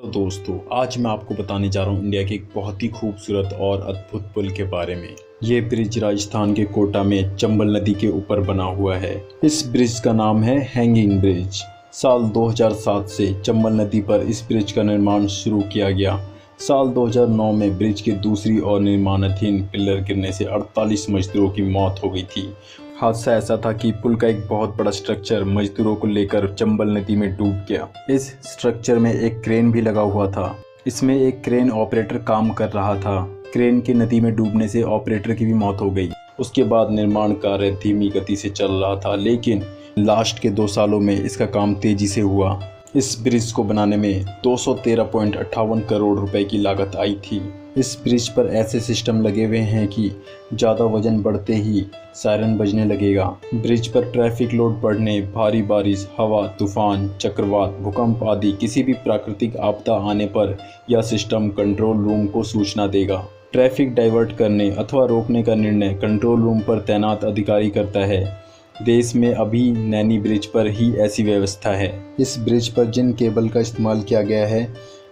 तो दोस्तों आज मैं आपको बताने जा रहा हूँ इंडिया के एक बहुत ही खूबसूरत और अद्भुत पुल के बारे में। ये ब्रिज राजस्थान के कोटा में चंबल नदी के ऊपर बना हुआ है। इस ब्रिज का नाम है हैंगिंग ब्रिज। साल 2007 से चंबल नदी पर इस ब्रिज का निर्माण शुरू किया गया। साल 2009 में ब्रिज के दूसरी और निर्माणाधीन पिलर गिरने से 48 मजदूरों की मौत हो गई थी। हादसा ऐसा था कि पुल का एक बहुत बड़ा स्ट्रक्चर मजदूरों को लेकर चंबल नदी में डूब गया। इस स्ट्रक्चर में एक क्रेन भी लगा हुआ था। इसमें एक क्रेन ऑपरेटर काम कर रहा था। क्रेन के नदी में डूबने से ऑपरेटर की भी मौत हो गई। उसके बाद निर्माण कार्य धीमी गति से चल रहा था, लेकिन लास्ट के 2 सालों में इसका काम तेजी से हुआ। इस ब्रिज को बनाने में 213.58 करोड़ रुपए की लागत आई थी। इस ब्रिज पर ऐसे सिस्टम लगे हुए हैं कि ज़्यादा वजन बढ़ते ही सायरन बजने लगेगा। ब्रिज पर ट्रैफिक लोड बढ़ने, भारी बारिश, हवा, तूफान, चक्रवात, भूकंप आदि किसी भी प्राकृतिक आपदा आने पर यह सिस्टम कंट्रोल रूम को सूचना देगा। ट्रैफिक डाइवर्ट करने अथवा रोकने का निर्णय कंट्रोल रूम पर तैनात अधिकारी करता है। देश में अभी नैनी ब्रिज पर ही ऐसी व्यवस्था है। इस ब्रिज पर जिन केबल का इस्तेमाल किया गया है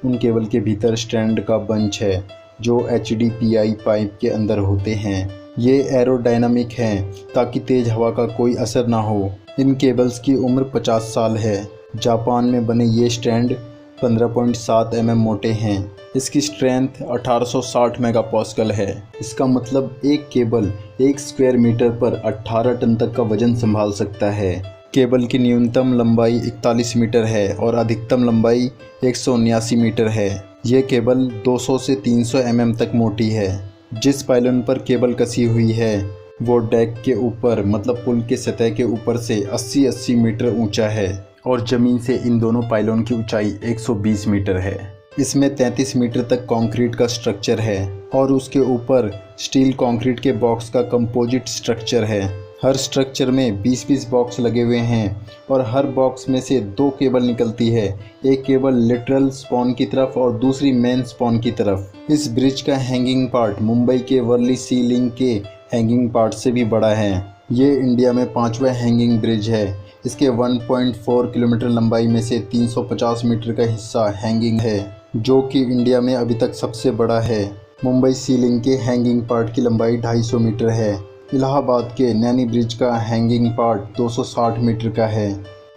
उन केबल के भीतर स्ट्रैंड का बंच है जो HDPE पाइप के अंदर होते हैं। ये एरोडायनामिक हैं ताकि तेज हवा का कोई असर ना हो। इन केबल्स की उम्र 50 साल है। जापान में बने ये स्ट्रैंड 15.7 mm मोटे हैं। इसकी स्ट्रेंथ 1860 मेगापास्कल है। इसका मतलब एक केबल 1 स्क्वायर मीटर पर 18 टन तक का वजन संभाल सकता है। केबल की न्यूनतम लंबाई 41 मीटर है और अधिकतम लंबाई 179 मीटर है। ये केबल 200 से 300 mm तक मोटी है। जिस पाइलन पर केबल कसी हुई है वो डेक के ऊपर मतलब पुल के सतह के ऊपर से 80 मीटर ऊंचा है और ज़मीन से इन दोनों पाइलों की ऊंचाई 120 मीटर है। इसमें 33 मीटर तक कंक्रीट का स्ट्रक्चर है और उसके ऊपर स्टील कंक्रीट के बॉक्स का कंपोजिट स्ट्रक्चर है। हर स्ट्रक्चर में 20-20 बॉक्स लगे हुए हैं और हर बॉक्स में से 2 केबल निकलती है। एक केबल लिटरल स्पॉन की तरफ और दूसरी मेन स्पॉन की तरफ। इस ब्रिज का हैंगिंग पार्ट मुंबई के वर्ली सी लिंक के हैंगिंग पार्ट से भी बड़ा है। ये इंडिया में 5वां हैंगिंग ब्रिज है। इसके 1.4 किलोमीटर लंबाई में से 350 मीटर का हिस्सा हैंगिंग है, जो कि इंडिया में अभी तक सबसे बड़ा है। मुंबई सी लिंक के हैंगिंग पार्ट की लंबाई 250 मीटर है। इलाहाबाद के नैनी ब्रिज का हैंगिंग पार्ट 260 मीटर का है।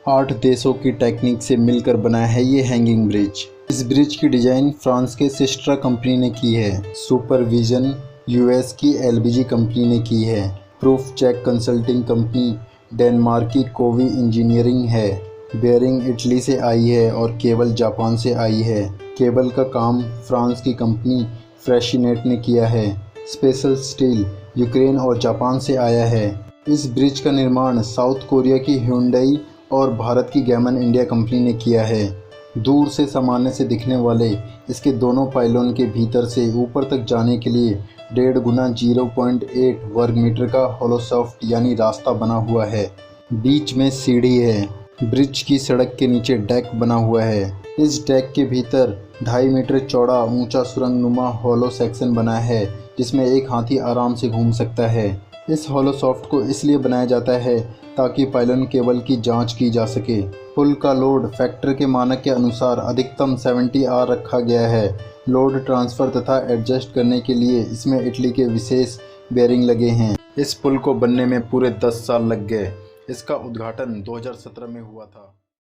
8 देशों की टेक्निक से मिलकर बना है ये हैंगिंग ब्रिज। इस ब्रिज की डिज़ाइन फ्रांस के सिस्ट्रा कंपनी ने की है। सुपरविजन US की LBG कंपनी ने की है। Proof check consulting company Denmark की कोवी इंजीनियरिंग है। बेयरिंग इटली से आई है और केबल जापान से आई है। केबल का काम फ्रांस की कंपनी फ्रेशिनेट ने किया है। स्पेशल स्टील यूक्रेन और जापान से आया है। इस ब्रिज का निर्माण साउथ कोरिया की Hyundai और भारत की गैमन इंडिया कंपनी ने किया है। दूर से सामान्य से दिखने वाले इसके दोनों पाइलोन के भीतर से ऊपर तक जाने के लिए 1.5 गुना 0.8 वर्ग मीटर का होलोसॉफ्ट यानी रास्ता बना हुआ है। बीच में सीढ़ी है। ब्रिज की सड़क के नीचे डेक बना हुआ है। इस डेक के भीतर 2.5 मीटर चौड़ा ऊंचा सुरंगनुमा होलो सेक्शन बना है जिसमें एक हाथी आराम से घूम सकता है। इस होलोसॉफ्ट को इसलिए बनाया जाता है ताकि पाइलन केबल की जांच की जा सके। पुल का लोड फैक्टर के मानक के अनुसार अधिकतम 70 R रखा गया है। लोड ट्रांसफ़र तथा एडजस्ट करने के लिए इसमें इटली के विशेष बेयरिंग लगे हैं। इस पुल को बनने में पूरे 10 साल लग गए। इसका उद्घाटन 2017 में हुआ था।